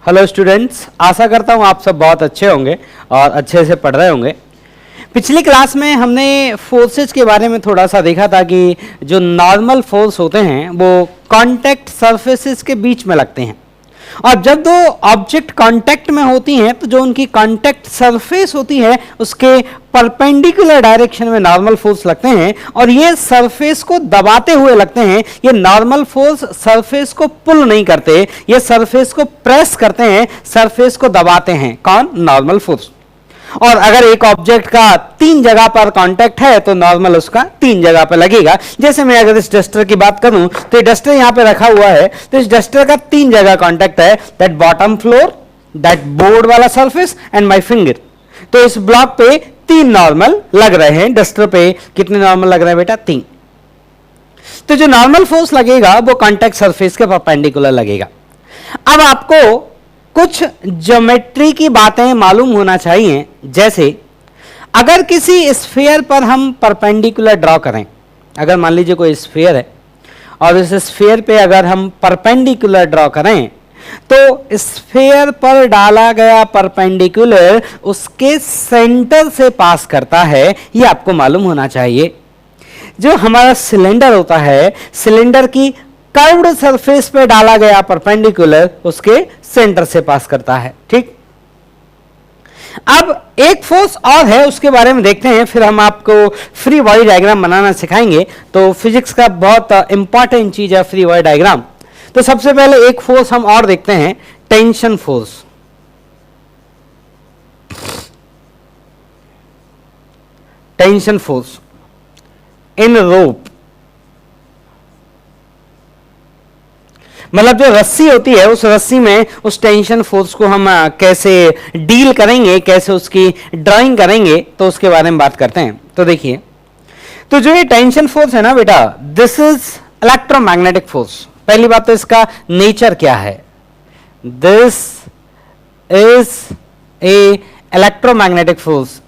Hello students, आशा करता हूँ आप सब बहुत अच्छे होंगे और अच्छे से पढ़ रहे होंगे। पिछली क्लास में हमने फोर्सेस के बारे में थोड़ा सा देखा था कि जो नॉर्मल फोर्स होते हैं वो कांटेक्ट सरफेसेस के बीच में लगते हैं, और जब दो ऑब्जेक्ट कांटेक्ट में होती हैं तो जो उनकी कांटेक्ट सरफेस होती है उसके परपेंडिकुलर डायरेक्शन में नॉर्मल फोर्स लगते हैं, और ये सरफेस को दबाते हुए लगते हैं। ये नॉर्मल फोर्स सरफेस को पुल नहीं करते, ये सरफेस को प्रेस करते हैं, सरफेस को दबाते हैं। कौन? Normal force. और अगर एक ऑब्जेक्ट का 3 जगह पर कांटेक्ट है तो नॉर्मल उसका 3 जगह पर लगेगा। जैसे मैं अगर इस डस्टर की बात करूं तो ये डस्टर यहां पे रखा हुआ है, तो इस डस्टर का 3 जगह कांटेक्ट है, that bottom floor, that board वाला सरफेस एंड माय फिंगर। तो इस ब्लॉक पे 3 नॉर्मल लग रहे हैं। डस्टर पे कितने नॉर्मल लग रहे हैं बेटा? 3। तो जो नॉर्मल फोर्स लगेगा वो कांटेक्ट सरफेस के परपेंडिकुलर लगेगा। अब आपको कुछ ज्योमेट्री की बातें मालूम होना चाहिए। जैसे अगर किसी स्फीयर पर हम परपेंडिकुलर ड्रॉ करें, अगर मान लीजिए कोई स्फीयर है और इस स्फीयर पे अगर हम परपेंडिकुलर ड्रॉ करें तो स्फीयर पर डाला गया परपेंडिकुलर उसके सेंटर से पास करता है, ये आपको मालूम होना चाहिए। जो हमारा सिलेंडर होता है, सिलेंडर की कर्व्ड सरफेस पे डाला गया परपेंडिकुलर उसके सेंटर से पास करता है। ठीक, अब एक फोर्स और है, उसके बारे में देखते हैं, फिर हम आपको फ्री बॉडी डायग्राम बनाना सिखाएंगे। तो फिजिक्स का बहुत इंपॉर्टेंट चीज है फ्री बॉडी डायग्राम। तो सबसे पहले एक फोर्स हम और देखते हैं, tension force. Tension force in rope, मतलब जो रस्सी होती है उस रस्सी में उस टेंशन फोर्स को हम कैसे डील करेंगे, कैसे उसकी ड्राइंग करेंगे, तो उसके बारे में बात करते हैं। तो देखिए, तो जो ये टेंशन फोर्स है ना बेटा, दिस इज इलेक्ट्रोमैग्नेटिक फोर्स। पहली बात तो इसका नेचर क्या है? This is a electromagnetic force.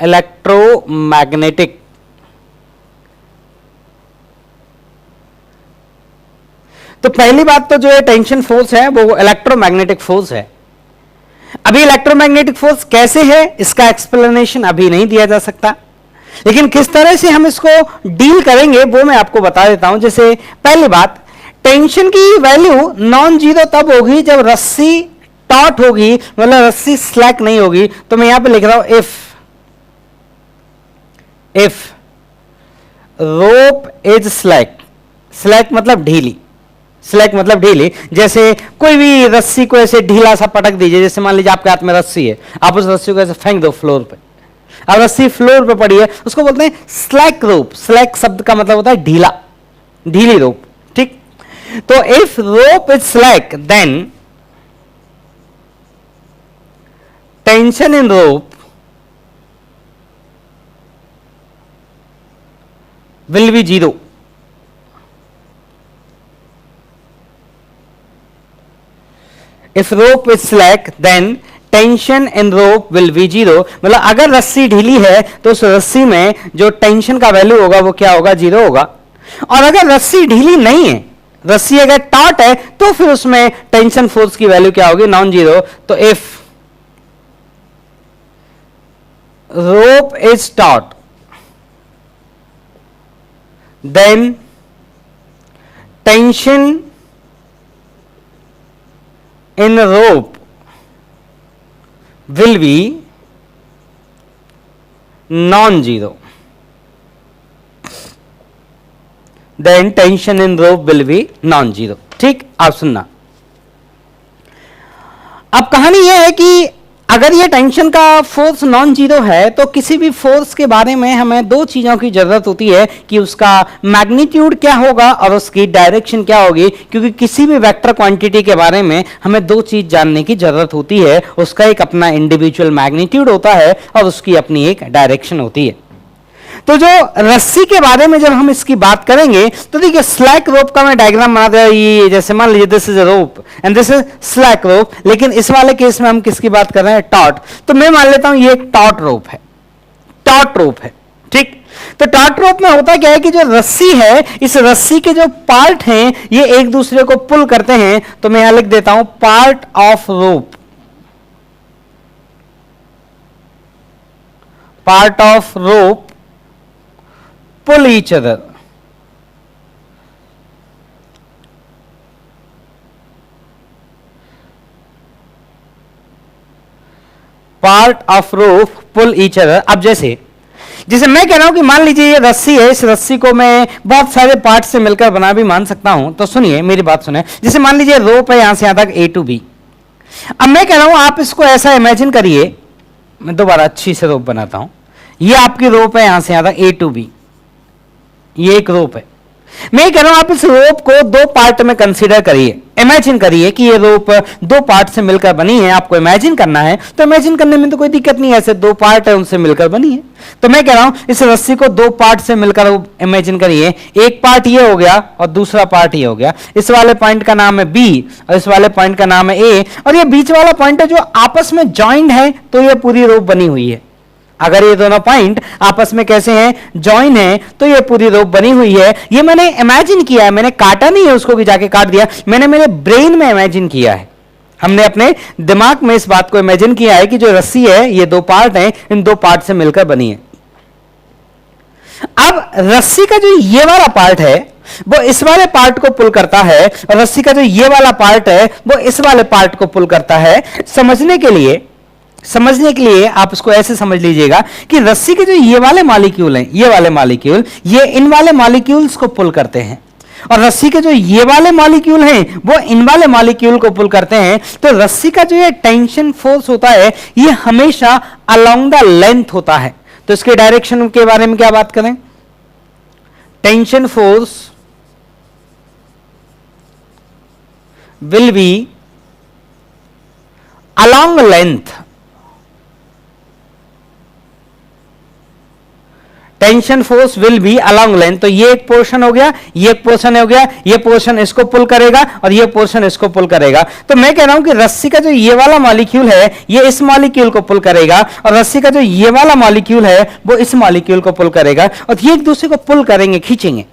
Electromagnetic, तो पहली बात तो जो है टेंशन फोर्स है वो इलेक्ट्रोमैग्नेटिक फोर्स है। अभी इलेक्ट्रोमैग्नेटिक फोर्स कैसे है इसका एक्सप्लेनेशन अभी नहीं दिया जा सकता, लेकिन किस तरह से हम इसको डील करेंगे वो मैं आपको बता देता हूं। जैसे पहली बात, टेंशन की वैल्यू नॉन जीरो तब होगी जब रस्सी टॉट होगी, मतलब रस्सी स्लैक नहीं होगी। तो मैं यहां पे लिख रहा हूं if rope is slack, slack मतलब ढीली, स्लैक मतलब ढीली। जैसे कोई भी रस्सी को ऐसे ढीला सा पटक दीजिए, जैसे मान लीजिए आपके हाथ में रस्सी है, आप उस रस्सी को ऐसे फेंक दो फ्लोर पे, अब रस्सी फ्लोर पे पड़ी है, उसको बोलते हैं स्लैक रोप। स्लैक शब्द का मतलब होता है ढीला, ढीली रोप। ठीक, तो if rope is slack then tension in rope will be 0. If rope is slack then tension in rope will be 0. मतलब अगर रस्सी ढीली है तो उस रस्सी में जो टेंशन का वैल्यू होगा वो क्या होगा? 0 होगा। और अगर रस्सी ढीली नहीं है, रस्सी अगर टॉट है, तो फिर उसमें टेंशन फोर्स की वैल्यू क्या होगी? Non zero. तो if rope is taut then tension in rope will be non-zero. Then tension in rope will be non-zero. ठीक, आप सुनना। अब कहानी यह है कि अगर ये टेंशन का फोर्स नॉन जीरो है तो किसी भी फोर्स के बारे में हमें 2 चीजों की जरूरत होती है कि उसका मैग्नीट्यूड क्या होगा और उसकी डायरेक्शन क्या होगी। क्योंकि किसी भी वेक्टर क्वांटिटी के बारे में हमें 2 चीज जानने की जरूरत होती है, उसका एक अपना इंडिविजुअल मैग्नीट्यूड होता है और उसकी अपनी एक डायरेक्शन होती है। तो जो रस्सी के बारे में जब हम इसकी बात करेंगे तो देखिए, स्लैक रोप का मैं डायग्राम बना दिया। ये जैसे मान लीजिए this is a rope and this is slack rope, लेकिन इस वाले केस में हम किसकी बात कर रहे हैं? टॉट। तो मैं मान लेता हूं ये एक टॉट रोप है, टॉट रोप है। ठीक, तो टॉर्क रोप में होता क्या है कि जो रस्सी है, इस रस्सी के जो पार्ट हैं ये एक दूसरे को पुल करते हैं। तो मैं यहां लिख देता हूं part of rope, part of rope pull each other. Part of rope pull each other. अब जैसे मैं कह रहा हूं कि मान लीजिए ये रस्सी है, इस रस्सी को मैं बहुत सारे पार्ट से मिलकर बना भी मान सकता हूं। तो सुनिए मेरी बात सुने, जैसे मान लीजिए रोप है यहां से यहां तक A to B। अब मैं कह रहा हूं आप इसको ऐसा इमेजिन करिए, मैं दोबारा अच्छी से रोप बनाता हूं। ये आपकी रोप है यहां से यहां तक A to B, ये एक रोप है। मैं कह रहा हूं आप इस रोप को दो पार्ट में कंसीडर करिए। इमेजिन करिए कि ये रोप दो पार्ट से मिलकर बनी है, आपको इमेजिन करना है। तो इमेजिन करने में तो कोई दिक्कत नहीं है, ऐसे दो पार्ट है उनसे मिलकर बनी है। तो मैं कह रहा हूं इस रस्सी को दो पार्ट से मिलकर इमेजिन करिए। एक पार्ट ये हो गया और दूसरा पार्ट ये हो गया। इस वाले पॉइंट का नाम है B और इस वाले पॉइंट का नाम है A, और ये बीच वाला पॉइंट है जो आपस में ज्वाइंट है। तो ये पूरी रोप बनी हुई है। अगर ये दोनों पॉइंट आपस में कैसे हैं, जॉइन है, तो ये पूरी रोप बनी हुई है। ये मैंने इमेजिन किया है, मैंने काटा नहीं है उसको कि जाके काट दिया, मैंने मेरे ब्रेन में इमेजिन किया है। हमने अपने दिमाग में इस बात को इमेजिन किया है कि जो रस्सी है ये दो पार्ट हैं, इन दो पार्ट से मिलकर बनी है। अब रस्सी का जो ये वाला पार्ट है वो इस वाले पार्ट को पुल करता है, और रस्सी का जो ये वाला पार्ट है वो इस वाले पार्ट को पुल करता है। समझने के लिए आप इसको ऐसे समझ लीजिएगा कि रस्सी के जो ये वाले मॉलिक्यूल हैं, ये वाले मॉलिक्यूल ये इन वाले मॉलिक्यूल्स को पुल करते हैं, और रस्सी के जो ये वाले मॉलिक्यूल हैं वो इन वाले मॉलिक्यूल को पुल करते हैं। तो रस्सी का जो ये टेंशन फोर्स होता है ये हमेशा अलोंग द लेंथ होता है। तो इसके डायरेक्शन के बारे में क्या बात करें, tension force will be along length, tension force will be along length. तो ये एक पोर्शन हो गया, ये एक पोर्शन हो गया, ये पोर्शन इसको पुल करेगा और ये पोर्शन इसको पुल करेगा। तो मैं कह रहा हूं कि रस्सी का जो ये वाला मॉलिक्यूल है ये इस मॉलिक्यूल को पुल करेगा, और रस्सी का जो ये वाला मॉलिक्यूल है वो इस मॉलिक्यूल को पुल करेगा, और ये एक दूसरे को पुल करेंगे, खींचेंगे।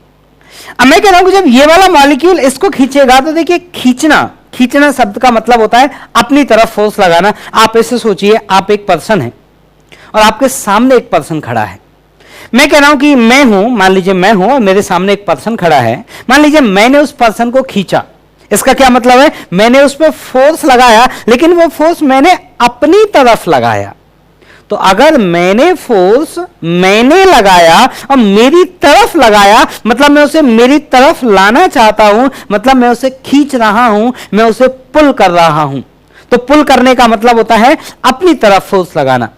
अब मैं कह रहा हूं कि जब ये वाला मॉलिक्यूल इसको खींचेगा, तो देखिए खींचना शब्द का मतलब होता है अपनी तरफ फोर्स लगाना। आप ऐसे सोचिए, आप एक पर्सन है और आपके सामने एक पर्सन खड़ा है। मैं कह रहा हूं कि मैं हूं, मान लीजिए मैं हूं और मेरे सामने एक पर्सन खड़ा है। मान लीजिए मैंने उस पर्सन को खींचा, इसका क्या मतलब है, मैंने उस पर फोर्स लगाया, लेकिन वो फोर्स मैंने अपनी तरफ लगाया। तो अगर मैंने फोर्स लगाया और मेरी तरफ लगाया, मतलब मैं उसे मेरी तरफ लाना चाहता हूं, मतलब मैं उसे खींच रहा हूं, मैं उसे पुल कर रहा हूं। तो पुल करने का मतलब होता है अपनी तरफ फोर्स लगाना,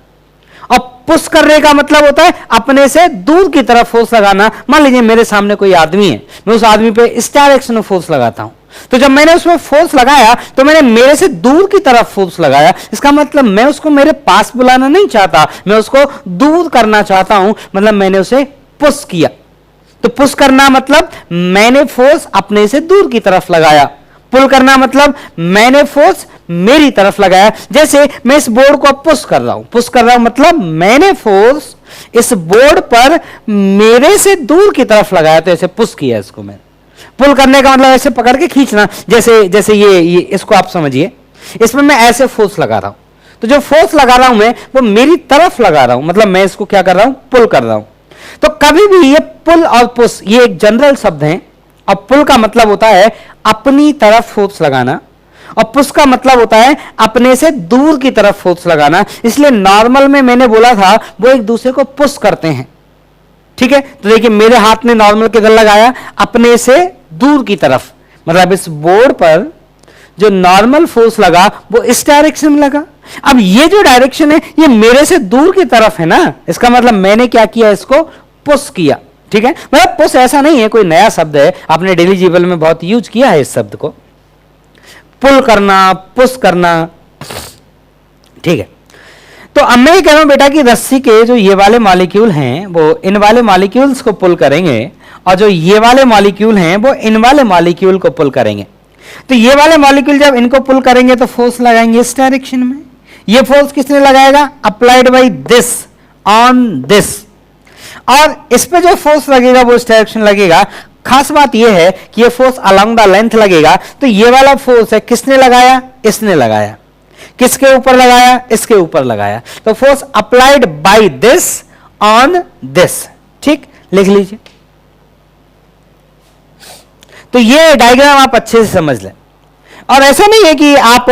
और पुश करने का मतलब होता है अपने से दूर की तरफ फोर्स लगाना। मान लीजिए मेरे सामने कोई आदमी है, मैं उस आदमी पे इस डायरेक्शन में फोर्स लगाता हूं। तो जब मैंने उसमें फोर्स लगाया तो मैंने मेरे से दूर की तरफ फोर्स लगाया। इसका मतलब मैं उसको मेरे पास बुलाना नहीं चाहता, मैं उसको दूर करना चाहता हूं, मतलब मैंने उसे पुश किया। तो पुश करना मतलब मैंने फोर्स अपने से दूर की तरफ लगाया, पुल करना मतलब मैंने फोर्स मेरी तरफ लगाया। जैसे मैं इस बोर्ड को पुश कर रहा हूं, मतलब मैंने फोर्स इस बोर्ड पर मेरे से दूर की तरफ लगाया, तो ऐसे पुश किया इसको मैंने। पुल करने का मतलब ऐसे पकड़ के खींचना, जैसे ये इसको आप समझिए, इसमें मैं ऐसे फोर्स लगा रहा हूं, तो जो फोर्स लगा रहा हूं मैं वो मेरी तरफ लगा रहा हूं, मतलब मैं इसको क्या कर रहा हूं, पुल कर रहा हूं। तो कभी भी ये पुल और पुश ये एक जनरल शब्द है, और पुल का मतलब होता है अपनी तरफ फोर्स लगाना, और पुश का मतलब होता है अपने से दूर की तरफ फोर्स लगाना। इसलिए नॉर्मल में मैंने बोला था वो एक दूसरे को पुश करते हैं, ठीक है। तो देखिए मेरे हाथ में नॉर्मल किधर लगाया, अपने से दूर की तरफ, मतलब इस बोर्ड पर जो नॉर्मल फोर्स लगा वो इस डायरेक्शन में लगा। अब ये जो डायरेक्शन है ये मेरे से दूर की तरफ है ना, इसका मतलब मैंने क्या किया, इसको पुश किया, ठीक है। मतलब पुश ऐसा नहीं है कोई नया शब्द है, आपने डेली जीवन में बहुत यूज किया है इस शब्द को, पुल करना, पुश करना, ठीक है। तो अब मैं कह रहा हूं बेटा कि रस्सी के जो ये वाले मॉलिक्यूल हैं वो इन वाले मॉलिक्यूल्स को पुल करेंगे, और जो ये वाले मॉलिक्यूल हैं वो इन वाले मॉलिक्यूल को पुल करेंगे। तो ये वाले मॉलिक्यूल जब इनको पुल करेंगे तो फोर्स लगाएंगे इस डायरेक्शन में। ये फोर्स किसने लगाएगा, applied by this on this. और इस पे जो फोर्स लगेगा वो इस डायरेक्शन लगेगा। खास बात ये है कि ये फोर्स अलोंग द लेंथ लगेगा, तो ये वाला फोर्स है किसने लगाया, इसने लगाया। किसके ऊपर लगाया, इसके ऊपर लगाया, तो force applied by this on this. ठीक, लिख लीजिए। तो ये डायग्राम आप अच्छे से समझ लें। और ऐसा नहीं है कि आप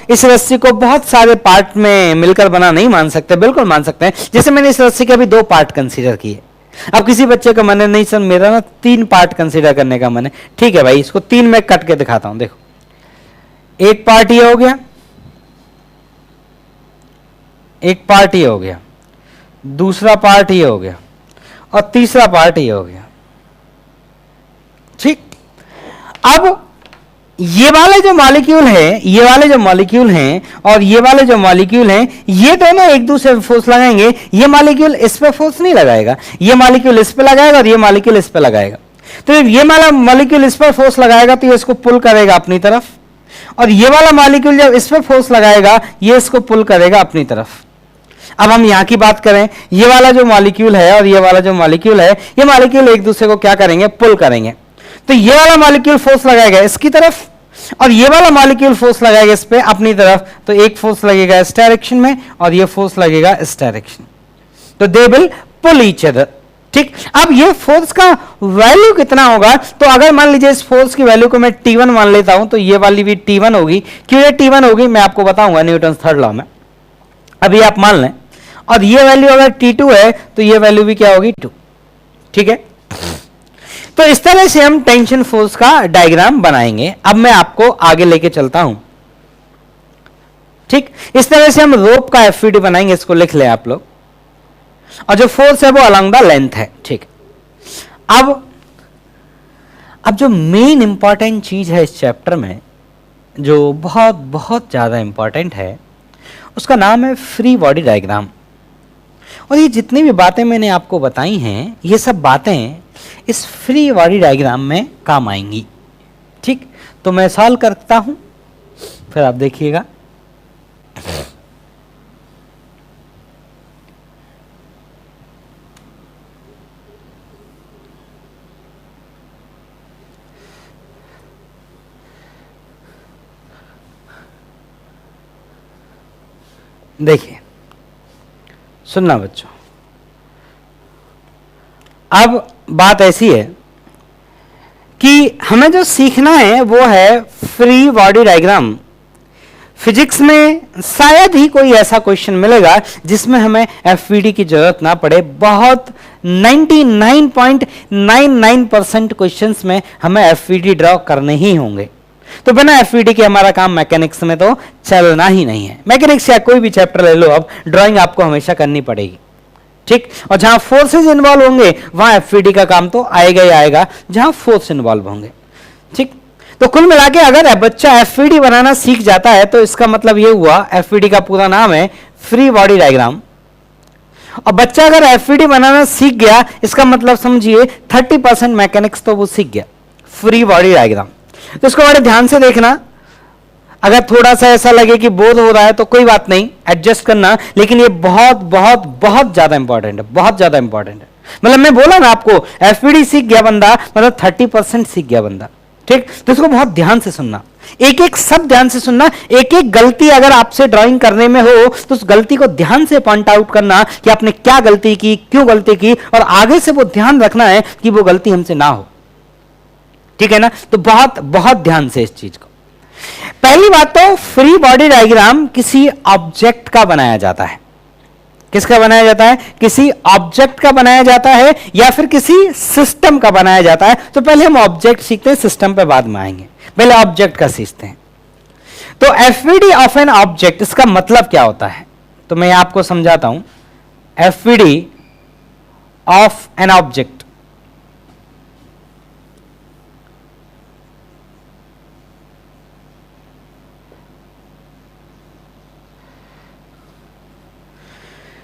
इस रस्सी को बहुत सारे पार्ट में मिलकर बना नहीं मान सकते, बिल्कुल मान सकते हैं। जैसे मैंने इस रस्सी के अभी 2 पार्ट कंसीडर किए। अब किसी बच्चे का मन है नहीं सर मेरा ना 3 पार्ट कंसीडर करने का मन है, ठीक है भाई, इसको 3 में कट के दिखाता हूं। देखो, एक पार्ट ये हो गया, एक पार्ट ये हो गया, दूसरा पार्ट ये हो गया, और तीसरा पार्ट ये हो गया। ठीक, अब ये वाले जो मॉलिक्यूल है, ये वाले जो मॉलिक्यूल हैं और ये वाले जो मॉलिक्यूल हैं, ये दोनों एक दूसरे पे फोर्स लगाएंगे। ये मॉलिक्यूल इस पे फोर्स नहीं लगाएगा, ये मॉलिक्यूल इस पे लगाएगा और ये मॉलिक्यूल इस पे लगाएगा। तो ये वाला मॉलिक्यूल इस पर फोर्स लगाएगा तो ये इसको पुल करेगा अपनी तरफ, और ये वाला मॉलिक्यूल जब इस पे फोर्स लगाएगा ये इसको पुल करेगा अपनी तरफ। अब हम यहां की बात करें, ये वाला जो मॉलिक्यूल है और ये वाला जो मॉलिक्यूल है, ये मॉलिक्यूल एक दूसरे को क्या करेंगे, पुल करेंगे। तो ये वाला मॉलिक्यूल फोर्स लगाएगा इसकी तरफ और ये वाला मॉलिक्यूल फोर्स लगाएगा इस पे अपनी तरफ। तो एक फोर्स लगेगा इस डायरेक्शन में और ये फोर्स लगेगा इस डायरेक्शन, तो they will pull each other. ठीक, अब ये फोर्स का वैल्यू कितना होगा, तो अगर मान लीजिए इस फोर्स की वैल्यू को मैं T1 मान लेता हूं, तो ये वाली भी T1 होगी। क्यों ये T1 होगी मैं आपको बताऊंगा न्यूटन थर्ड लॉ में, अभी आप मान लें। और ये वैल्यू अगर T2 है तो ये वैल्यू भी क्या होगी, 2। ठीक है, तो इस तरह से हम टेंशन फोर्स का डायग्राम बनाएंगे। अब मैं आपको आगे लेके चलता हूं। ठीक, इस तरह से हम रोप का एफईडी बनाएंगे, इसको लिख लें आप लोग। और जो फोर्स है वो अलोंग द लेंथ है। ठीक, अब जो मेन इंपॉर्टेंट चीज है इस चैप्टर में, जो बहुत बहुत ज्यादा इंपॉर्टेंट है, उसका नाम है फ्री बॉडी डायग्राम। और ये जितनी भी बातें मैंने आपको बताई हैं, ये सब बातें इस फ्री बॉडी डायग्राम में काम आएंगी। ठीक, तो मैं सॉल्व करता हूं, फिर आप देखिएगा। देखिए, सुनना बच्चों, अब बात ऐसी है कि हमें जो सीखना है वो है फ्री बॉडी डायग्राम। फिजिक्स में शायद ही कोई ऐसा क्वेश्चन मिलेगा जिसमें हमें एफवीडी की जरूरत ना पड़े। बहुत 99.99% क्वेश्चंस में हमें एफवीडी ड्रॉ करने ही होंगे। तो बिना एफवीडी के हमारा काम मैकेनिक्स में तो चलना ही नहीं है। मैकेनिक्स या कोई भी चैप्टर ले लो, अब ड्राइंग आपको हमेशा करनी पड़ेगी। ठीक, और जहां फोर्सेस इन्वॉल्व होंगे वहां एफवीडी का काम तो आएगा ही आएगा, जहां फोर्स इन्वॉल्व होंगे। ठीक, तो कुल मिला के अगर बच्चा एफवीडी बनाना सीख जाता है तो इसका मतलब ये हुआ, एफवीडी का पूरा नाम है फ्री बॉडी डायग्राम। और बच्चा अगर एफवीडी बनाना सीख गया, इसका मतलब समझिए 30% मैकेनिक्स तो वो सीख गया, फ्री बॉडी डायग्राम। तो इसको बड़े ध्यान से देखना। अगर थोड़ा सा ऐसा लगे कि बोध हो रहा है तो कोई बात नहीं, एडजस्ट करना, लेकिन ये बहुत बहुत बहुत ज्यादा इंपॉर्टेंट है, बहुत ज्यादा इंपॉर्टेंट है। मतलब मैं बोला ना आपको, एफवीडी सीख गया बंदा मतलब 30% सीख गया बंदा। ठीक, तो इसको बहुत ध्यान से सुनना, एक एक सब ध्यान से सुनना। एक एक गलती अगर आपसे ड्राइंग करने में हो तो उस गलती को ध्यान से पॉइंट आउट करना कि आपने क्या गलती की, क्यों गलती की, और आगे से वो ध्यान रखना है कि वो गलती हमसे ना हो। ठीक है ना, तो बहुत बहुत ध्यान से इस चीज को। पहली बात तो फ्री बॉडी डायग्राम किसी ऑब्जेक्ट का बनाया जाता है। किसका बनाया जाता है, किसी ऑब्जेक्ट का बनाया जाता है या फिर किसी सिस्टम का बनाया जाता है। तो पहले हम ऑब्जेक्ट सीखते हैं, सिस्टम पे बाद में आएंगे, पहले ऑब्जेक्ट का सीखते हैं। तो एफवीडी ऑफ एन ऑब्जेक्ट, इसका मतलब क्या होता है, तो मैं आपको समझाता हूं। FVD of an object,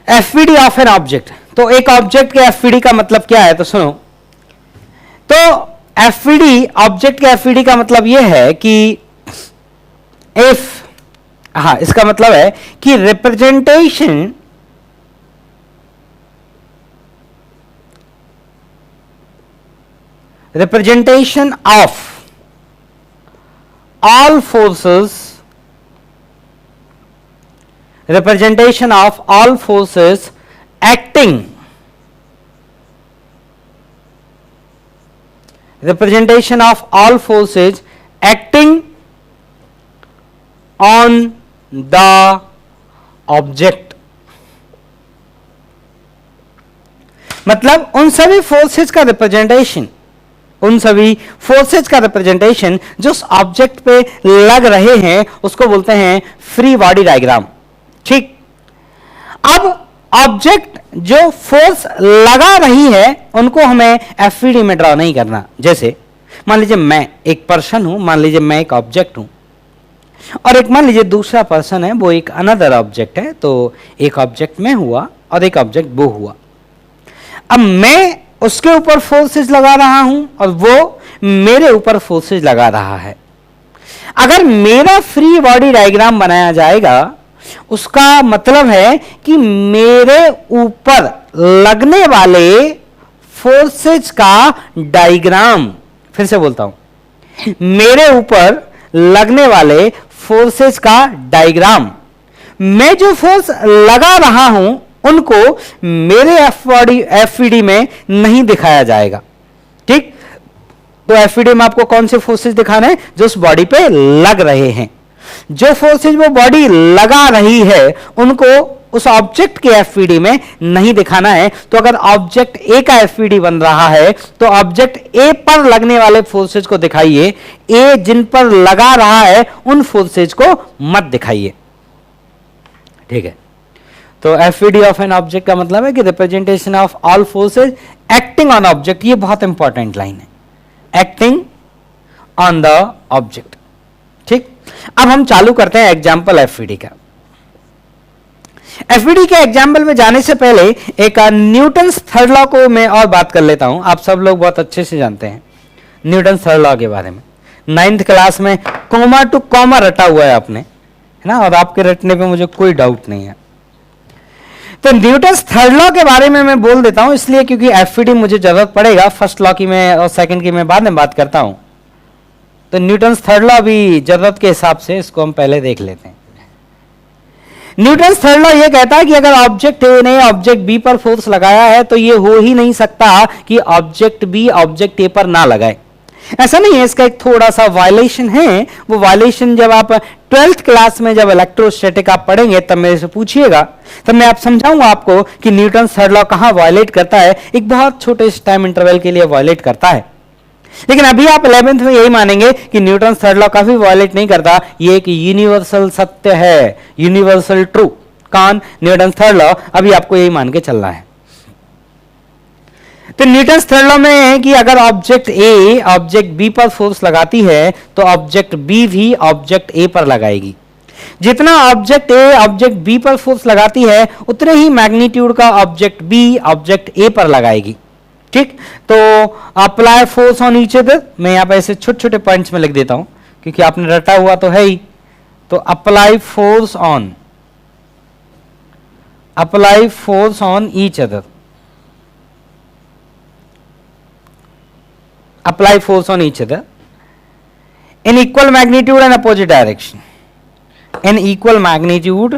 FVD of an object, तो एक ऑब्जेक्ट के एफवीडी का मतलब क्या है, तो सुनो। तो एफवीडी, ऑब्जेक्ट के एफवीडी का मतलब यह है कि इफ, हाँ, इसका मतलब है कि representation representation of all forces, representation of all forces acting, representation of all forces acting on the object, मतलब उन सभी फोर्सेज का रिप्रेजेंटेशन, उन सभी फोर्सेज का रिप्रेजेंटेशन जो उस ऑब्जेक्ट पे लग रहे हैं उसको बोलते हैं फ्री बॉडी डायग्राम। ठीक, अब ऑब्जेक्ट जो फोर्स लगा रही है उनको हमें एफईडी में ड्रॉ नहीं करना। जैसे मान लीजिए मैं एक पर्सन हूं, मान लीजिए मैं एक ऑब्जेक्ट हूं, और एक मान लीजिए दूसरा पर्सन है, वो एक अनदर ऑब्जेक्ट है। तो एक ऑब्जेक्ट में हुआ और एक ऑब्जेक्ट वो हुआ। अब मैं उसके ऊपर फोर्सेस लगा रहा हूं और वो मेरे ऊपर फोर्सेस लगा रहा है। अगर मेरा फ्री बॉडी डायग्राम बनाया जाएगा उसका मतलब है कि मेरे ऊपर लगने वाले फोर्सेज का डायग्राम, फिर से बोलता हूं, मेरे ऊपर लगने वाले फोर्सेस का डायग्राम, मैं जो फोर्स लगा रहा हूं उनको मेरे एफईडी में नहीं दिखाया जाएगा। ठीक, तो एफईडी में आपको कौन से फोर्सेस दिखाने हैं? जो उस बॉडी पे लग रहे हैं। जो फोर्सेज वो बॉडी लगा रही है उनको उस ऑब्जेक्ट के एफईडी में नहीं दिखाना है। तो अगर ऑब्जेक्ट ए का एफईडी बन रहा है तो ऑब्जेक्ट ए पर लगने वाले फोर्सेज को दिखाइए, ए जिन पर लगा रहा है उन फोर्सेज को मत दिखाइए। ठीक है, तो एफईडी ऑफ एन ऑब्जेक्ट का मतलब है कि representation of all forces acting on object. ये बहुत इंपॉर्टेंट लाइन है, एक्टिंग ऑन द ऑब्जेक्ट। ठीक, अब हम चालू करते हैं एग्जाम्पल एफईडी का। एफईडी के एग्जाम्पल में जाने से पहले एक न्यूटन्स थर्ड लॉ को मैं और बात कर लेता हूं। आप सब लोग बहुत अच्छे से जानते हैं न्यूटन्स थर्ड लॉ के बारे में। 9th क्लास में कॉमा टू कॉमा रटा हुआ है आपने, है ना, और आपके रटने पे मुझे कोई डाउट नहीं है। तो न्यूटन्स थर्ड लॉ के बारे में मैं बोल देता हूं इसलिए क्योंकि एफईडी मुझे जरूरत पड़ेगा। फर्स्ट लॉ की मैं और सेकंड की मैं बाद में बात करता हूं। तो न्यूटन्स थर्ड लॉ भी जरूरत के हिसाब से इसको हम पहले देख लेते हैं। न्यूटन्स थर्ड लॉ ये कहता है कि अगर ऑब्जेक्ट ए ने ऑब्जेक्ट बी पर फोर्स लगाया है तो ये हो ही नहीं सकता कि ऑब्जेक्ट बी ऑब्जेक्ट ए पर ना लगाए। ऐसा नहीं है, इसका एक थोड़ा सा वायलेशन है। वो वायलेशन जब आप 12th क्लास में जब इलेक्ट्रोस्टैटिक आप पढ़ेंगे तब मेरे से पूछिएगा, तब मैं आप समझाऊंगा आपको कि न्यूटन्स थर्ड लॉ कहां वायलेट करता है। एक बहुत छोटे टाइम इंटरवल के लिए वायलेट करता है, लेकिन अभी आप 11th में यही मानेंगे कि न्यूटन्स थर्ड लॉ कभी वायलेट नहीं करता। ये एक यूनिवर्सल सत्य है, यूनिवर्सल ट्रू। कौन? Newton's third law. अभी आपको यही मान के चलना है। तो न्यूटन्स थर्ड लॉ में है कि अगर ऑब्जेक्ट ए ऑब्जेक्ट बी पर फोर्स लगाती है तो ऑब्जेक्ट बी भी ऑब्जेक्ट ए पर लगाएगी। जितना ऑब्जेक्ट ए ऑब्जेक्ट बी पर फोर्स लगाती है उतने ही मैग्नीट्यूड का ऑब्जेक्ट बी ऑब्जेक्ट ए पर लगाएगी। ठीक, तो apply force on each other, मैं यहां पर ऐसे छोटे छोटे पॉइंट्स में लिख देता हूं क्योंकि आपने रटा हुआ तो है ही। तो apply force on each other, apply force on each other in equal magnitude and opposite direction, in equal magnitude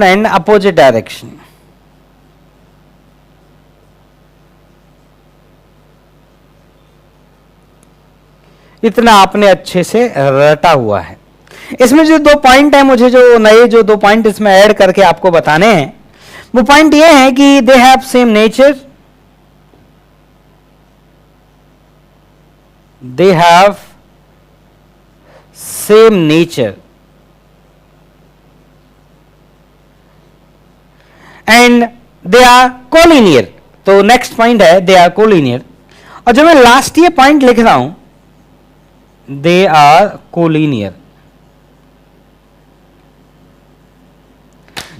and opposite direction। इतना आपने अच्छे से रटा हुआ है। इसमें जो 2 पॉइंट है, मुझे जो नए जो 2 पॉइंट इसमें ऐड करके आपको बताने हैं, वो पॉइंट ये है कि they have same nature, they have same nature and they are collinear. तो नेक्स्ट पॉइंट है दे आर कोलिनियर, और जो मैं लास्ट ये पॉइंट लिख रहा हूं दे आर कोलिनियर।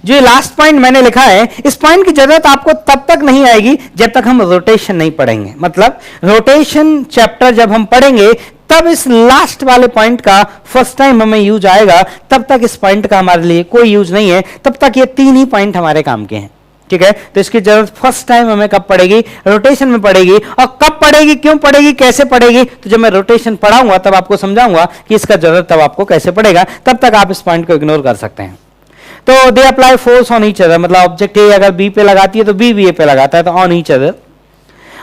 जो लास्ट पॉइंट मैंने लिखा है, इस पॉइंट की जरूरत आपको तब तक नहीं आएगी जब तक हम रोटेशन नहीं पढ़ेंगे। मतलब रोटेशन चैप्टर जब हम पढ़ेंगे तब इस लास्ट वाले पॉइंट का फर्स्ट टाइम हमें यूज आएगा, तब तक इस पॉइंट का हमारे लिए कोई यूज नहीं है, तब तक ये 3 ही पॉइंट हमारे काम के हैं। ठीक है, तो इसकी जरूरत फर्स्ट टाइम हमें कब पड़ेगी? रोटेशन में पड़ेगी। और कब पड़ेगी, क्यों पड़ेगी, कैसे पड़ेगी? तो जब मैं रोटेशन पढ़ाऊंगा तब आपको समझाऊंगा कि इसका जरूरत तब आपको कैसे पड़ेगा। तब तक आप इस पॉइंट को इग्नोर कर सकते हैं। तो they apply force on each other, मतलब ऑब्जेक्ट ए अगर बी पे लगाती है तो बी भी ए पे लगाता है, तो ऑन ईच अदर।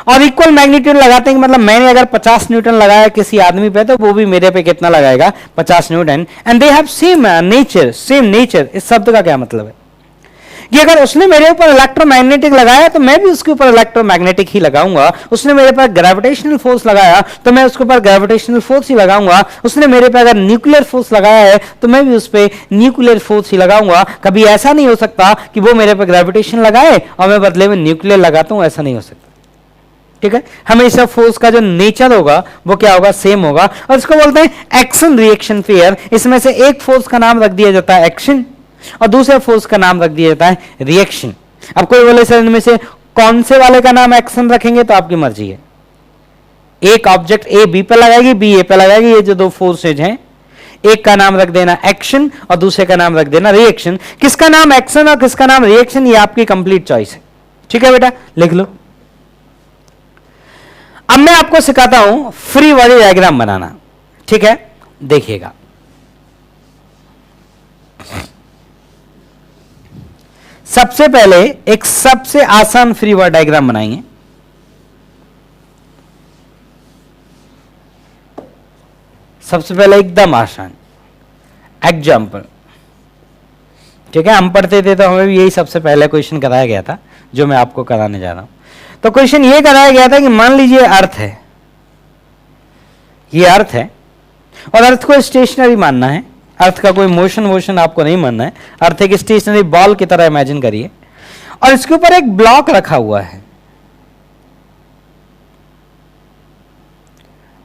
और इक्वल मैग्नीट्यूड लगाते हैं, मतलब मैंने अगर 50 न्यूटन लगाया किसी आदमी पे तो वो भी मेरे पे कितना लगाएगा? 50 Newton. And they have same nature, same nature. इस शब्द का क्या मतलब है कि अगर उसने मेरे ऊपर इलेक्ट्रोमैग्नेटिक लगाया तो मैं भी उसके ऊपर इलेक्ट्रोमैग्नेटिक ही लगाऊंगा। उसने मेरे पर ग्रेविटेशनल फोर्स लगाया तो मैं उसके ऊपर ग्रेविटेशनल फोर्स ही लगाऊंगा। उसने मेरे पर अगर न्यूक्लियर फोर्स लगाया है तो मैं भी उस पर न्यूक्लियर फोर्स ही लगाऊंगा। कभी ऐसा नहीं हो सकता कि वो मेरे पर ग्रेविटेशन लगाए और मैं बदले में न्यूक्लियर लगाता हूं, ऐसा नहीं हो सकता। ठीक है, हमेशा फोर्स का जो नेचर होगा वो क्या होगा? सेम होगा। और इसको बोलते हैं एक्शन रिएक्शन पेयर। इसमें से एक फोर्स का नाम रख दिया जाता है एक्शन और दूसरे फोर्स का नाम रख दिया जाता है रिएक्शन। अब कोई बोले सर इनमें से कौन से वाले का नाम एक्शन रखेंगे, तो आपकी मर्जी है। एक ऑब्जेक्ट ए बी पे लगाएगी, बी ए पे लगाएगी, ये जो दो फोर्सेज हैं, एक का नाम रख देना एक्शन और दूसरे का नाम रख देना रिएक्शन। किसका नाम एक्शन और किसका नाम रिएक्शन, ये आपकी कंप्लीट चॉइस है। ठीक है बेटा, लिख लो। अब मैं आपको सिखाता हूं फ्री बॉडी डायग्राम बनाना। ठीक है, देखिएगा। सबसे पहले एक सबसे आसान फ्री बॉडी डायग्राम बनाएंगे। सबसे पहले एकदम आसान एग्जाम्पल। ठीक है, हम पढ़ते थे तो हमें भी यही सबसे पहले क्वेश्चन कराया गया था जो मैं आपको कराने जा रहा हूं। तो क्वेश्चन ये कराया गया था कि मान लीजिए अर्थ है, ये अर्थ है और अर्थ को स्टेशनरी मानना है। अर्थ का कोई मोशन आपको नहीं मानना है। अर्थ एक स्टेशनरी बॉल की तरह इमेजिन करिए और इसके ऊपर एक ब्लॉक रखा हुआ है।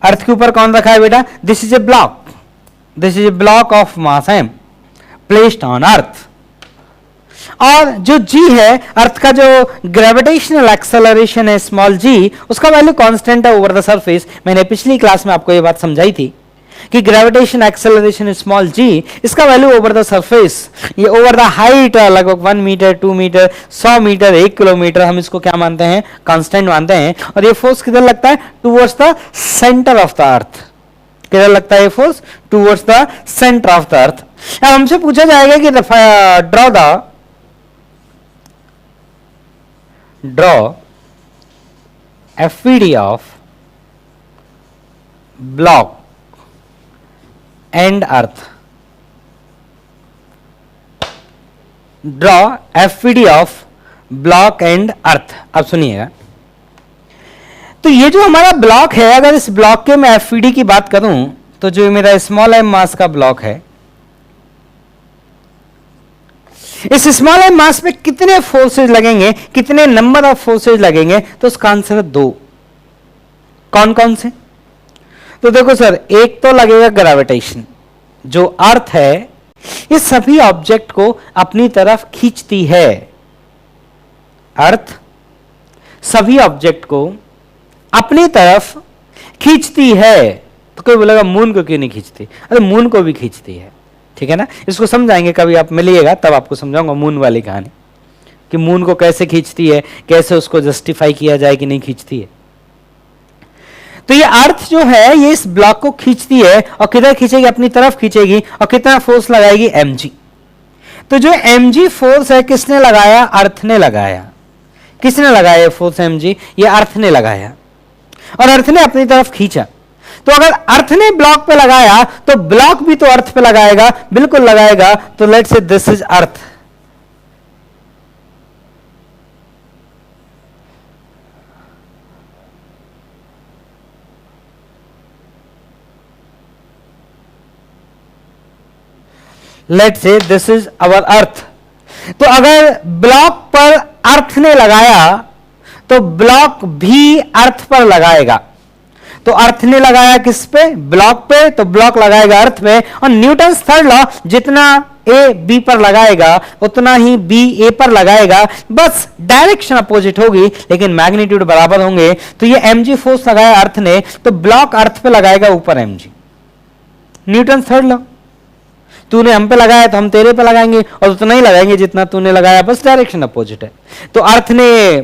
अर्थ के ऊपर कौन रखा है बेटा? This is a block, this is a block of mass m placed on earth. और जो g है, अर्थ का जो ग्रेविटेशनल एक्सेलरेशन है स्मॉल g, उसका वैल्यू कांस्टेंट है ओवर द सरफेस। मैंने पिछली क्लास में आपको ये बात समझाई थी कि ग्रेविटेशन एक्सेलरेशन स्मॉल g, इसका वैल्यू ओवर द सरफेस, ये ओवर द हाइट लगभग 1 मीटर 2 मीटर 100 मीटर 1 किलोमीटर, हम इसको क्या मानते हैं? कांस्टेंट मानते हैं। और ये फोर्स किधर लगता है? Towards the centre of the earth. किधर लगता है ये force? Towards the centre of the earth. अब हमसे पूछा जाएगा कि draw FVD of block and earth. Draw FVD of block and earth. अब सुनिएगा, तो ये जो हमारा ब्लॉक है, अगर इस ब्लॉक के मैं FVD की बात करूं तो जो मेरा स्मॉल m मास का ब्लॉक है, इस स्मॉल m मास में कितने फोर्सेज लगेंगे, कितने नंबर ऑफ फोर्सेज लगेंगे? तो उसका आंसर है 2। कौन कौन से? तो देखो सर, एक तो लगेगा ग्रेविटेशन। जो अर्थ है ये सभी ऑब्जेक्ट को अपनी तरफ खींचती है। अर्थ सभी ऑब्जेक्ट को अपनी तरफ खींचती है। तो कोई बोलेगा मून को क्यों नहीं खींचती? अरे मून को भी खींचती है। ठीक है ना, इसको समझाएंगे, कभी आप मिलिएगा तब आपको समझाऊंगा मून वाली कहानी कि मून को कैसे खींचती है, कैसे उसको जस्टिफाई किया जाए कि नहीं खींचती है। तो ये अर्थ जो है ये इस ब्लॉक को खींचती है और किधर खींचेगी? अपनी तरफ खींचेगी। और कितना फोर्स लगाएगी? mg। तो जो mg फोर्स है किसने लगाया? अर्थ ने लगाया। किसने लगाया फोर्स mg? ये अर्थ ने लगाया और अर्थ ने अपनी तरफ खींचा। तो अगर अर्थ ने ब्लॉक पे लगाया तो ब्लॉक भी तो अर्थ पे लगाएगा, बिल्कुल लगाएगा। तो let's say this is earth. Let's say this is our earth. तो अगर ब्लॉक पर अर्थ ने लगाया तो ब्लॉक भी अर्थ पर लगाएगा। तो अर्थ ने लगाया किस पे? ब्लॉक पे, तो ब्लॉक लगाएगा अर्थ पे। और न्यूटन्स थर्ड लॉ, जितना ए बी पर लगाएगा उतना ही बी ए पर लगाएगा, बस डायरेक्शन अपोजिट होगी लेकिन मैग्नीट्यूड बराबर होंगे। तो ये mg फोर्स लगाया अर्थ ने, तो ब्लॉक अर्थ पे लगाएगा ऊपर mg, न्यूटन थर्ड लॉ। तूने हम पे लगाया तो हम तेरे पे लगाएंगे और उतना ही लगाएंगे जितना तूने लगाया, बस डायरेक्शन अपोजिट है। तो अर्थ ने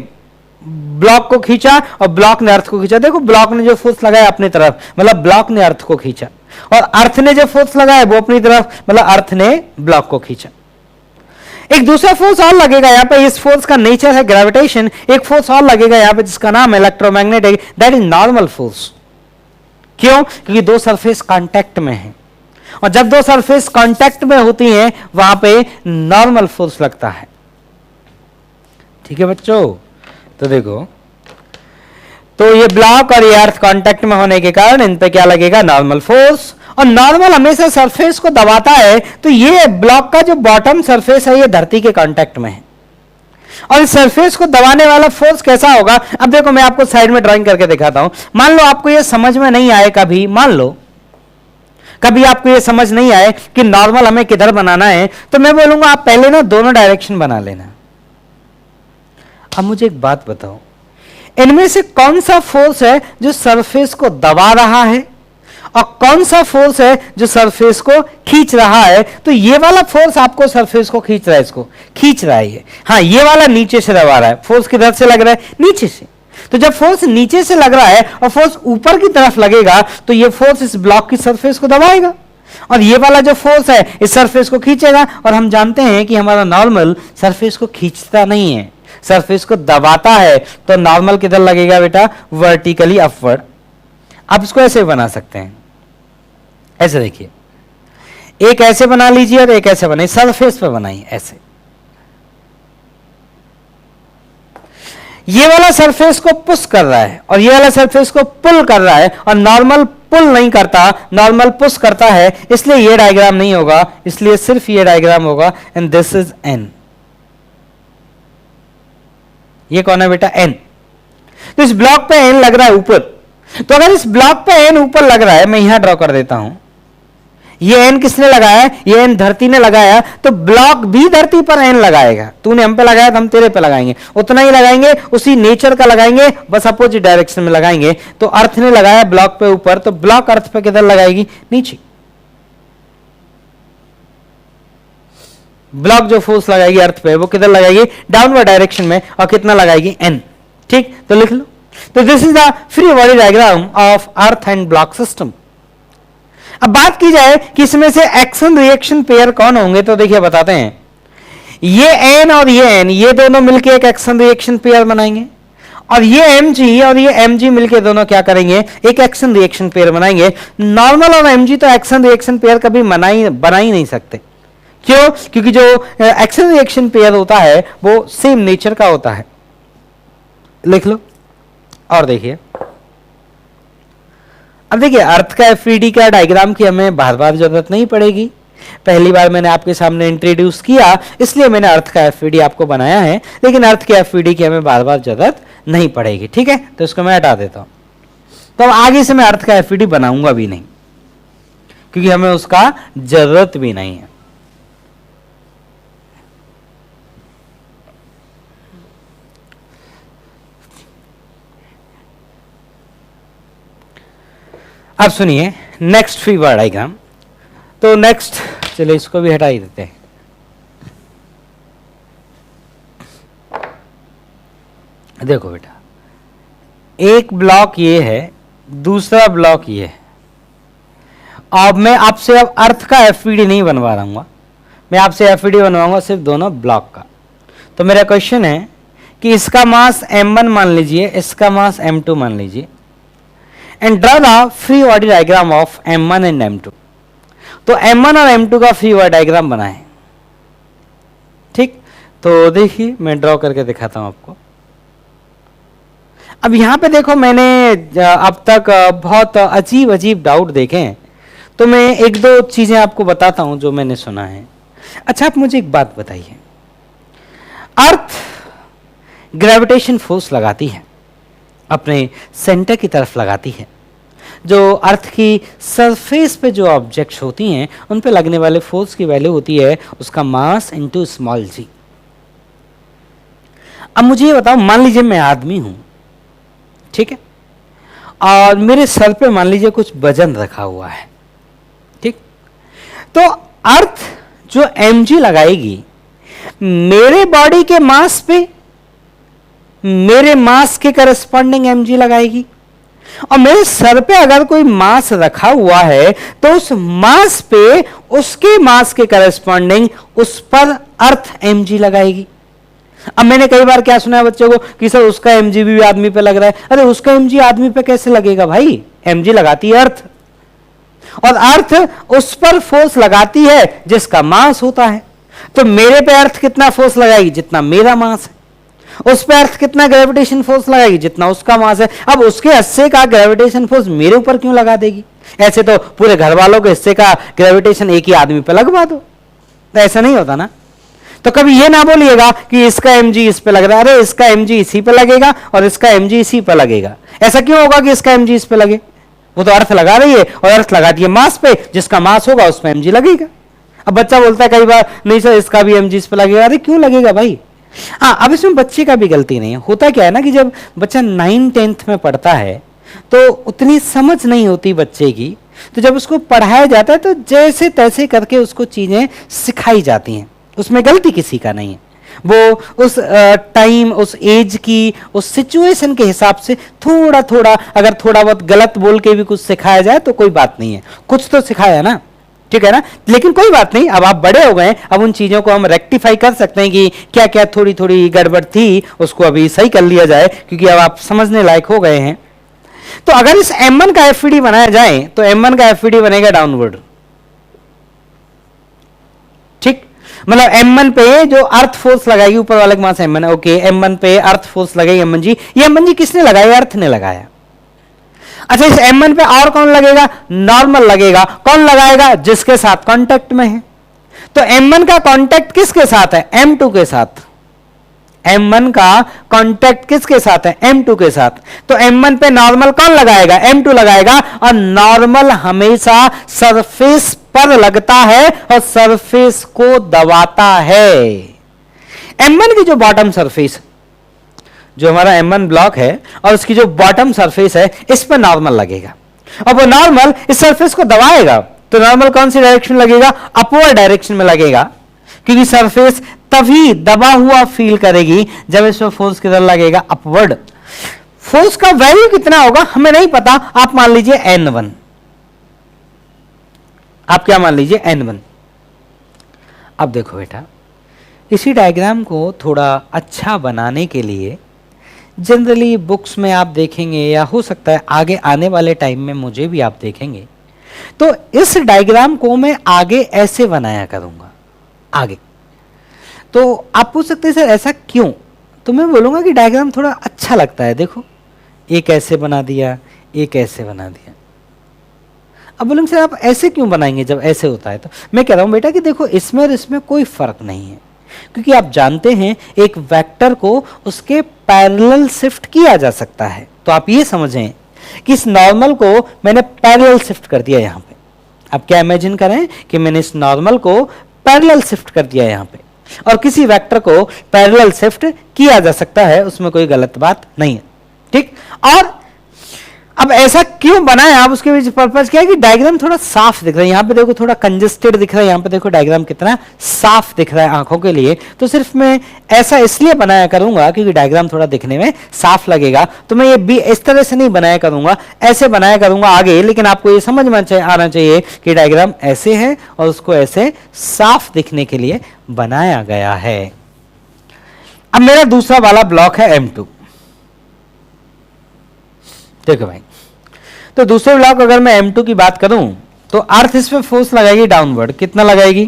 ब्लॉक को खींचा और ब्लॉक ने अर्थ को खींचा। देखो ब्लॉक ने जो फोर्स लगाया अपनी तरफ, मतलब ब्लॉक ने अर्थ को खींचा, और अर्थ ने जो फोर्स लगाया वो अपनी तरफ, मतलब अर्थ ने ब्लॉक को खींचा। एक दूसरा फोर्स और लगेगा यहाँ पे, इस फोर्स का नेचर है ग्रेविटेशन। एक फोर्स और लगेगा यहाँ पे जिसका नाम electromagnetic, that is normal force. क्यों? क्योंकि दो सरफेस कांटेक्ट में है, और जब दो सरफेस कांटेक्ट में होती हैं वहां पे नॉर्मल फोर्स लगता है। ठीक है बच्चों, तो देखो, तो ये ब्लॉक और ये अर्थ कांटेक्ट में होने के कारण इन पे क्या लगेगा? Normal force. और नॉर्मल हमेशा सरफेस को दबाता है, तो ये ब्लॉक का जो बॉटम सरफेस है ये धरती के कांटेक्ट में है, और इस सरफेस को दबाने वाला फोर्स कैसा होगा? अब देखो मैं आपको साइड में ड्राइंग करके दिखाता हूं। मान लो आपको ये समझ में नहीं आए, कभी मान लो कभी आपको ये समझ नहीं आए कि नॉर्मल हमें किधर बनाना है, तो मैं बोलूंगा आप पहले ना दोनों डायरेक्शन बना लेना। अब मुझे एक बात बताओ, इनमें से कौन सा फोर्स है जो सरफेस को दबा रहा है और कौन सा फोर्स है जो सरफेस को खींच रहा है? तो ये वाला फोर्स आपको सरफेस को खींच रहा है, इसको खींच रहा है ये। हाँ, ये वाला नीचे से दबा रहा है। फोर्स किधर से लग रहा है? नीचे से। तो जब फोर्स नीचे से लग रहा है और फोर्स ऊपर की तरफ लगेगा तो ये फोर्स इस ब्लॉक की सरफेस को दबाएगा, और ये वाला जो फोर्स है इस सरफेस को खींचेगा। और हम जानते हैं कि हमारा नॉर्मल सरफेस को खींचता नहीं है, सरफेस को दबाता है। तो नॉर्मल किधर लगेगा बेटा? Vertically upward. आप इसको ऐसे बना सकते हैं, ऐसे देखिए, एक ऐसे बना लीजिए और एक ऐसे बनाइए, सरफेस पे बनाइए ऐसे। ये वाला सरफेस को पुश कर रहा है और ये वाला सरफेस को पुल कर रहा है, और नॉर्मल पुल नहीं करता, नॉर्मल पुश करता है, इसलिए ये डायग्राम नहीं होगा, इसलिए सिर्फ ये डायग्राम होगा। And this is an. ये कौन है बेटा? एन। तो इस ब्लॉक पे एन लग रहा है ऊपर। तो अगर इस ब्लॉक पे एन ऊपर लग रहा है, मैं यहां ड्रॉ कर देता हूं, ये एन किसने लगाया? ये एन धरती ने लगाया, तो ब्लॉक भी धरती पर एन लगाएगा। तूने हम पे लगाया तो हम तेरे पे लगाएंगे, उतना ही लगाएंगे, उसी नेचर का लगाएंगे, बस अपोजिट डायरेक्शन में लगाएंगे। तो अर्थ ने लगाया ब्लॉक पे ऊपर, तो ब्लॉक अर्थ पे किधर लगाएगी? नीचे। ब्लॉक जो फोर्स लगाएगी अर्थ पे वो किधर लगाएगी? डाउनवर्ड डायरेक्शन में। और कितना लगाएगी? एन। ठीक, तो लिख लो। तो this is the free body diagram of earth and block system. अब बात की जाए कि इसमें से एक्शन रिएक्शन पेयर कौन होंगे, तो देखिए बताते हैं। ये एन और ये एन, ये दोनों मिलके एक एक्शन रिएक्शन पेयर बनाएंगे, और ये mg और ये mg मिलके दोनों क्या करेंगे? एक एक्शन रिएक्शन पेयर बनाएंगे। नॉर्मल और mg तो एक्शन रिएक्शन पेयर कभी बना ही नहीं सकते। क्यों? क्योंकि जो एक्शन रिएक्शन पेयर होता है वो सेम नेचर का होता है। लिख लो और देखिए। अब देखिए, अर्थ का एफईडी का डायग्राम की हमें बार बार जरूरत नहीं पड़ेगी, पहली बार मैंने आपके सामने इंट्रोड्यूस किया इसलिए मैंने अर्थ का एफईडी आपको बनाया है, लेकिन अर्थ के एफईडी की हमें बार बार जरूरत नहीं पड़ेगी। ठीक है, तो इसको मैं हटा देता हूं। तो आगे से मैं अर्थ का एफईडी बनाऊंगा भी नहीं, क्योंकि हमें उसका जरूरत भी नहीं है। अब सुनिए नेक्स्ट फ्री बॉडी डायग्राम। तो नेक्स्ट, चलिए इसको भी हटा ही देते हैं। देखो बेटा, एक ब्लॉक ये है, दूसरा ब्लॉक ये है। अब मैं आपसे अब अर्थ का एफईडी नहीं बनवा रहा हूँ, मैं आपसे एफईडी बनवाऊंगा सिर्फ दोनों ब्लॉक का। तो मेरा क्वेश्चन है कि इसका मास m1 मान लीजिए, इसका मास m2 मान लीजिए, and draw the free body diagram of m1 and m2। तो m1 और m2 का फ्री बॉडी डायग्राम बनाएं। ठीक, तो देखिए मैं ड्रॉ करके दिखाता हूं आपको। अब यहां पे देखो, मैंने अब तक बहुत अजीब अजीब डाउट देखे हैं, तो मैं एक दो चीजें आपको बताता हूं जो मैंने सुना है। अच्छा, आप मुझे एक बात बताइए, अर्थ ग्रेविटेशन फोर्स लगाती है, अपने सेंटर की तरफ लगाती है, जो अर्थ की सरफेस पे जो ऑब्जेक्ट्स होती हैं उन पे लगने वाले फोर्स की वैल्यू होती है उसका मास इनटू स्मॉल जी। अब मुझे ये बताओ, मान लीजिए मैं आदमी हूं, ठीक है, और मेरे सर पे मान लीजिए कुछ वजन रखा हुआ है, ठीक, तो अर्थ जो mg लगाएगी मेरे बॉडी के मास पे, मेरे मास के करस्पॉन्डिंग mg लगाएगी, और मेरे सर पे अगर कोई मास रखा हुआ है तो उस मास पे उसके मास के करस्पॉन्डिंग उस पर अर्थ mg लगाएगी। अब मैंने कई बार क्या सुना है बच्चों को कि सर उसका mg भी आदमी पे लग रहा है। अरे उसका mg आदमी पे कैसे लगेगा भाई, mg लगाती है अर्थ, और अर्थ उस पर फोर्स लगाती है जिसका मास होता है। तो मेरे पे अर्थ कितना फोर्स लगाएगी, जितना मेरा मास है। उस पे अर्थ कितना ग्रेविटेशन फोर्स लगाएगी, जितना उसका मास है। अब उसके हिस्से का ग्रेविटेशन फोर्स मेरे ऊपर क्यों लगा देगी? ऐसे तो पूरे घर वालों के हिस्से का ग्रेविटेशन एक ही आदमी पे लगवा दो, तो ऐसा नहीं होता ना। तो कभी ये ना बोलिएगा कि इसका mg इस पे लग रहा है, अरे इसका mg इसी पे लगेगा और इसका mg इसी पे लगेगा। ऐसा क्यों होगा कि इसका mg इस पे लगे? वो तो अर्थ लगा रही है और अर्थ लगाती है मास पे, जिसका मास होगा उस पे mg लगेगा। अब बच्चा बोलता है कई बार, नहीं सर इसका भी mg इस पे लगेगा। अरे क्यों लगेगा भाई? हाँ, अब इसमें बच्चे का भी गलती नहीं है। होता क्या है ना कि जब बच्चा 9th-10th में पढ़ता है तो उतनी समझ नहीं होती बच्चे की, तो जब उसको पढ़ाया जाता है तो जैसे तैसे करके उसको चीजें सिखाई जाती हैं, उसमें गलती किसी का नहीं है। वो उस टाइम, उस एज की, उस सिचुएशन के हिसाब से थोड़ा थोड़ा, अगर थोड़ा बहुत गलत बोल के भी कुछ सिखाया जाए तो कोई बात नहीं है, कुछ तो सिखाया ना, ठीक है ना। लेकिन कोई बात नहीं, अब आप बड़े हो गए, अब उन चीजों को हम रेक्टिफाई कर सकते हैं कि क्या क्या थोड़ी थोड़ी गड़बड़ थी उसको अभी सही कर लिया जाए, क्योंकि अब आप समझने लायक हो गए हैं। तो अगर इस m1 का FED बनाया जाए तो m1 का FED बनेगा डाउनवर्ड, ठीक। मतलब m1 पे जो अर्थ फोर्स लगाएगी, ऊपर वाले के मास m1 है, ओके, m1 पे अर्थ फोर्स लगाएगी m1 जी। ये m1 जी किसने लगाया? अर्थ ने लगाया। अच्छा, इस m1 पे और कौन लगेगा? नॉर्मल लगेगा। कौन लगाएगा? जिसके साथ कांटेक्ट में है। तो m1 का कांटेक्ट किसके साथ है? m2 के साथ। m1 का कांटेक्ट किसके साथ है? m2 के साथ। तो m1 पे नॉर्मल कौन लगाएगा? m2 लगाएगा। और नॉर्मल हमेशा सरफेस पर लगता है और सरफेस को दबाता है। m1 की जो बॉटम सरफेस, जो हमारा m1 ब्लॉक है और उसकी जो बॉटम सरफेस है, इस पर नॉर्मल लगेगा और वो नॉर्मल इस सरफेस को दबाएगा। तो नॉर्मल कौन सी डायरेक्शन लगेगा? अपवर्ड डायरेक्शन में लगेगा, क्योंकि सरफेस तभी दबा हुआ फील करेगी जब इस पर फोर्स किधर लगेगा? अपवर्ड। फोर्स का वैल्यू कितना होगा हमें नहीं पता, आप मान लीजिए n1। आप क्या मान लीजिए? n1। अब देखो बेटा, इसी डायग्राम को थोड़ा अच्छा बनाने के लिए जनरली बुक्स में आप देखेंगे, या हो सकता है आगे आने वाले टाइम में मुझे भी आप देखेंगे, तो इस डायग्राम को मैं आगे ऐसे बनाया करूंगा आगे। तो आप पूछ सकते हैं सर ऐसा क्यों? तो मैं बोलूंगा कि डायग्राम थोड़ा अच्छा लगता है। देखो, एक ऐसे बना दिया, एक ऐसे बना दिया। अब बोलेंगे सर आप ऐसे क्यों बनाएंगे जब ऐसे होता है? तो मैं कह रहा हूं बेटा कि देखो, इसमें और इसमें कोई फर्क नहीं है, क्योंकि आप जानते हैं एक वेक्टर को उसके पैरेलल शिफ्ट किया जा सकता है। तो आप ये समझें कि इस नॉर्मल को मैंने पैरेलल शिफ्ट कर दिया यहां पे। आप क्या इमेजिन करें कि मैंने इस नॉर्मल को पैरेलल शिफ्ट कर दिया यहां पे, और किसी वेक्टर को पैरेलल शिफ्ट किया जा सकता है, उसमें कोई गलत बात नहीं है, ठीक। और अब ऐसा क्यों बनाया आप, उसके पीछे पर्पस क्या है कि डायग्राम थोड़ा साफ दिख रहा है। यहां पे देखो थोड़ा कंजेस्टेड दिख रहा है, यहां पे देखो डायग्राम कितना साफ दिख रहा है आंखों के लिए। तो सिर्फ मैं ऐसा इसलिए बनाया करूंगा क्योंकि डायग्राम थोड़ा दिखने में साफ लगेगा। तो मैं ये भी इस तरह से नहीं बनाया करूंगा, ऐसे बनाया करूंगा आगे। लेकिन आपको ये समझ में आना चाहिए कि डायग्राम ऐसे है और उसको ऐसे साफ दिखने के लिए बनाया गया है। अब मेरा दूसरा वाला ब्लॉक है m2। देखो भाई, तो दूसरे ब्लॉक अगर मैं m2 की बात करूं तो अर्थ इस पे फोर्स लगाएगी डाउनवर्ड। कितना लगाएगी?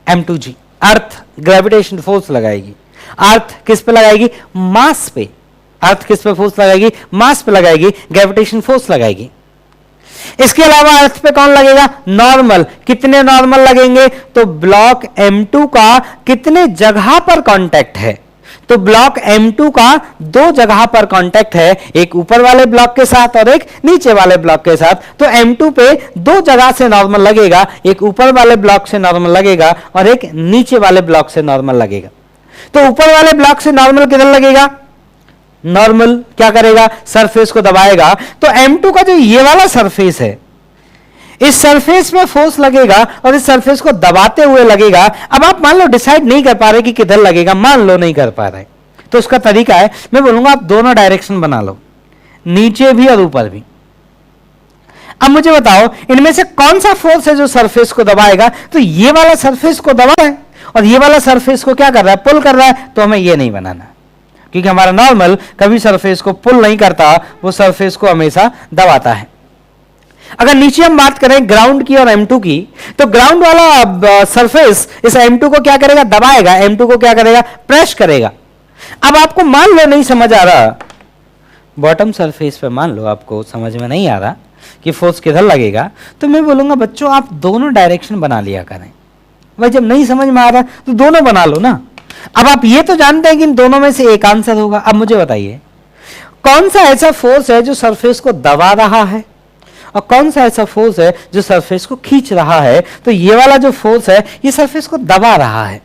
m2g। अर्थ ग्रेविटेशन फोर्स लगाएगी। अर्थ किस पे लगाएगी? मास पे। अर्थ किस पे फोर्स लगाएगी? मास पे लगाएगी, ग्रेविटेशन फोर्स लगाएगी। इसके अलावा अर्थ पे कौन लगेगा? नॉर्मल। कितने नॉर्मल लगेंगे? तो ब्लॉक m2 का कितने जगह पर कांटेक्ट है? तो ब्लॉक M2 का दो जगह पर कांटेक्ट है, एक ऊपर वाले ब्लॉक के साथ और एक नीचे वाले ब्लॉक के साथ। तो M2 पे दो जगह से नॉर्मल लगेगा, एक ऊपर वाले ब्लॉक से नॉर्मल लगेगा और एक नीचे वाले ब्लॉक से नॉर्मल लगेगा। तो ऊपर वाले ब्लॉक से नॉर्मल किधर लगेगा? नॉर्मल क्या करेगा? सरफेस को दबाएगा। तो M2 का जो ये वाला सरफेस है, इस सरफेस में फोर्स लगेगा और इस सरफेस को दबाते हुए लगेगा। अब आप मान लो डिसाइड नहीं कर पा रहे कि किधर लगेगा, मान लो नहीं कर पा रहे, तो उसका तरीका है, मैं बोलूंगा आप दोनों डायरेक्शन बना लो, नीचे भी और ऊपर भी। अब मुझे बताओ इनमें से कौन सा फोर्स है जो सरफेस को दबाएगा? तो ये वाला सरफेस को दबा है और ये वाला सरफेस को क्या कर रहा है? पुल कर रहा है। तो हमें ये नहीं बनाना, क्योंकि हमारा नॉर्मल कभी सरफेस को पुल नहीं करता, वो सरफेस को हमेशा दबाता है। अगर नीचे हम बात करें ग्राउंड की और M2 की, तो ग्राउंड वाला सरफेस इस M2 को क्या करेगा? दबाएगा। M2 को क्या करेगा? प्रेस करेगा। अब आपको मान लो नहीं समझ आ रहा, बॉटम सरफेस पे मान लो आपको समझ में नहीं आ रहा कि फोर्स किधर लगेगा, तो मैं बोलूंगा बच्चों आप दोनों डायरेक्शन बना लिया करें। भाई जब नहीं समझ में आ रहा तो दोनों बना लो ना। अब आप ये तो जानते हैं कि इन दोनों में से एक आंसर होगा। अब मुझे बताइए कौन सा ऐसा फोर्स है जो सरफेस को दबा रहा है और कौन सा ऐसा फोर्स है जो सरफेस को खींच रहा है? तो ये वाला जो फोर्स है ये सरफेस को दबा रहा है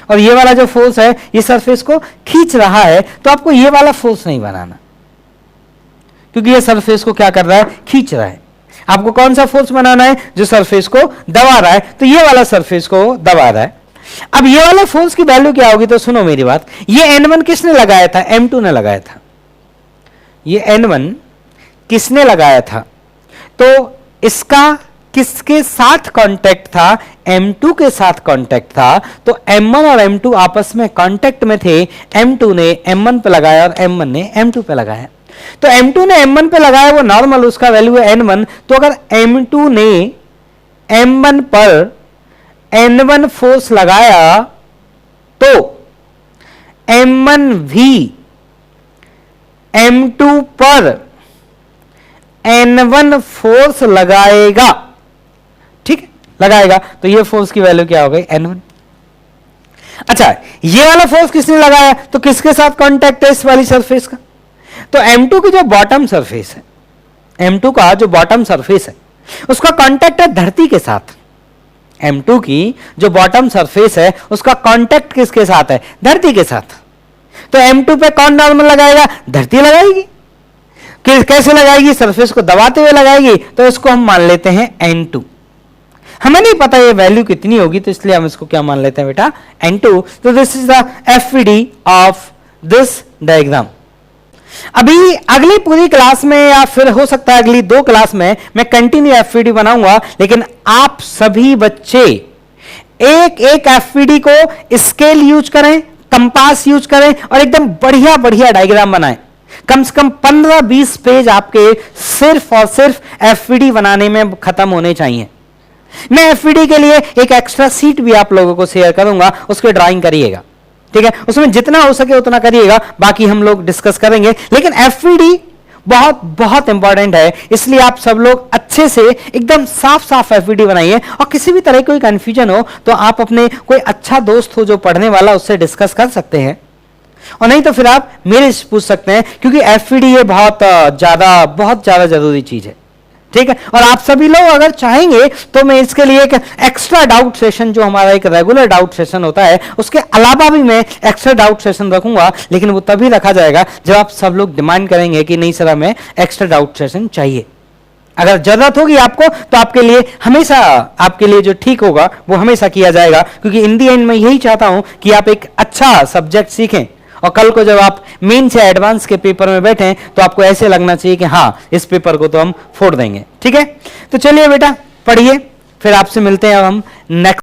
और ये वाला जो फोर्स है ये सरफेस को खींच रहा है। तो आपको ये वाला फोर्स नहीं बनाना, क्योंकि ये सरफेस को क्या कर रहा है? खींच रहा है। आपको कौन सा फोर्स बनाना है? जो सरफेस को दबा रहा है। तो ये वाला सरफेस को दबा रहा है। अब ये वाला फोर्स की वैल्यू क्या होगी? तो सुनो मेरी बात, ये N1 किसने लगाया था? M2 ने लगाया था। ये N1 किसने लगाया था? तो इसका किसके साथ कांटेक्ट था? M2 के साथ कांटेक्ट था। तो M1 और M2 आपस में कांटेक्ट में थे। M2 ने M1 पे लगाया और M1 ने M2 पे लगाया। तो M2 ने M1 पे लगाया, वो नॉर्मल, उसका वैल्यू है N1। तो अगर M2 ने M1 पर N1 फोर्स लगाया तो M1 भी M2 पर N1 फोर्स लगाएगा। ठीक, लगाएगा। तो ये फोर्स की वैल्यू क्या हो गई? N1। अच्छा, ये वाला फोर्स किसने लगाया? तो किसके साथ कांटेक्ट है इस वाली सरफेस का? तो M2 की जो बॉटम सरफेस है, M2 का जो बॉटम सरफेस है उसका कांटेक्ट है धरती के साथ। M2 की जो बॉटम सरफेस है उसका कांटेक्ट किसके साथ है? धरती के साथ। तो M2 पे कौन नॉर्मल लगाएगा? धरती लगाएगी। कैसे लगाएगी? सरफेस को दबाते हुए लगाएगी। तो इसको हम मान लेते हैं N2। हमें नहीं पता ये वैल्यू कितनी होगी, तो इसलिए हम इसको क्या मान लेते हैं बेटा? N2। तो this is the FVD of this diagram. अभी अगली पूरी क्लास में या फिर हो सकता है अगली 2 क्लास में मैं कंटिन्यू FVD बनाऊंगा, लेकिन आप सभी बच्चे एक एक FVD को स्केल यूज करें, कंपास यूज करें और एकदम बढ़िया बढ़िया डायग्राम बनाएं। कम से कम 15-20 पेज आपके सिर्फ और सिर्फ FVD बनाने में खत्म होने चाहिए। मैं FVD के लिए एक एक्स्ट्रा सीट भी आप लोगों को शेयर करूंगा, उसकी ड्राइंग करिएगा। ठीक है, उसमें जितना हो सके उतना करिएगा, बाकी हम लोग डिस्कस करेंगे। लेकिन FVD बहुत बहुत इंपॉर्टेंट है, इसलिए आप सब लोग अच्छे से एकदम साफ साफ FVD बनाइए। और किसी भी तरह की कोई कंफ्यूजन हो तो आप अपने कोई अच्छा दोस्त हो जो पढ़ने वाला, उससे डिस्कस कर सकते हैं, और नहीं तो फिर आप मेरे से पूछ सकते हैं, क्योंकि FVD ये बहुत ज्यादा जरूरी चीज है। ठीक है, और आप सभी लोग अगर चाहेंगे तो मैं इसके लिए एक एक्स्ट्रा डाउट सेशन, जो हमारा एक रेगुलर डाउट सेशन होता है, उसके अलावा भी मैं एक्स्ट्रा डाउट सेशन रखूंगा। लेकिन वो तभी रखा जाएगा जब आप सब लोग डिमांड करेंगे कि नहीं सर हमें एक्स्ट्रा डाउट सेशन चाहिए। अगर जरूरत होगी आपको तो आपके लिए हमेशा, आपके लिए जो ठीक होगा वो हमेशा किया जाएगा, क्योंकि इन दी एंड मैं यही चाहता हूं कि आप एक अच्छा सब्जेक्ट सीखें और कल को जब आप मेन से एडवांस के पेपर में बैठे तो आपको ऐसे लगना चाहिए कि हाँ इस पेपर को तो हम फोड़ देंगे। ठीक है, तो चलिए बेटा पढ़िए, फिर आपसे मिलते हैं अब हम नेक्स्ट